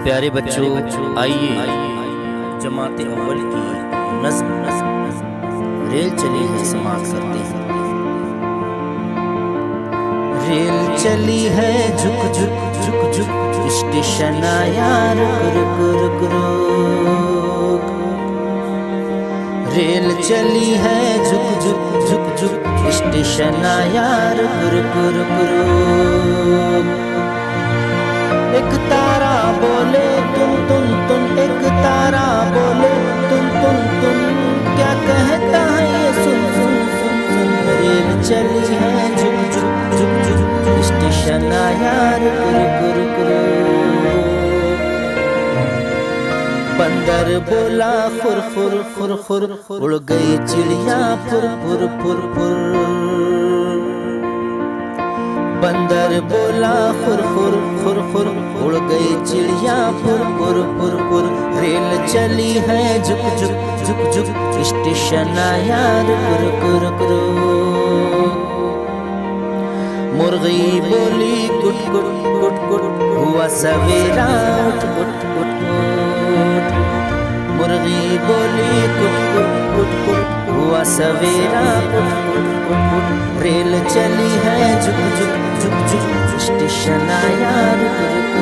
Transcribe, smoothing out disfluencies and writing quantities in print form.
प्यारे बच्चों, आइए जमात अव्वल की नज़्म रेल चली है समाप्त करते हैं। रेल चली है झुक झुक झुक झुक, स्टेशन आया रुक रुक रुक रुक। रेल चली है झुक झुक झुक झुक, स्टेशन आया रुक रुक रुक रुक। एक तारा बोले तुम, एक तारा बोले तुम, क्या कहता है ये सुन सुन सुन सुन। रेल चली है झुक झुक झुक झुक, स्टेशन आया रुक रुक रुक रुक। बंदर बोला खुर खुर खुर खुर, उड़ गई चिड़िया फुर फुर फुर फुर। बंदर बोला खुर खुर खुर खुर, उड़ गई चिड़िया फुर फुर फुर फुर। रेल चली है झुक झुक झुक झुक, स्टेशन आया रुक रुक रुक रुक। मुर्गी बोली कुट कुट कुट कुट, हुआ सवेरा उठ उठ उठ उठ। मुर्गी बोली कुट कुट कुट कुट, हुआ सवेरा उठ उठ उठ उठ। रेल चली है झुक झुक झुक झुक, स्टेशन आया रुक रुक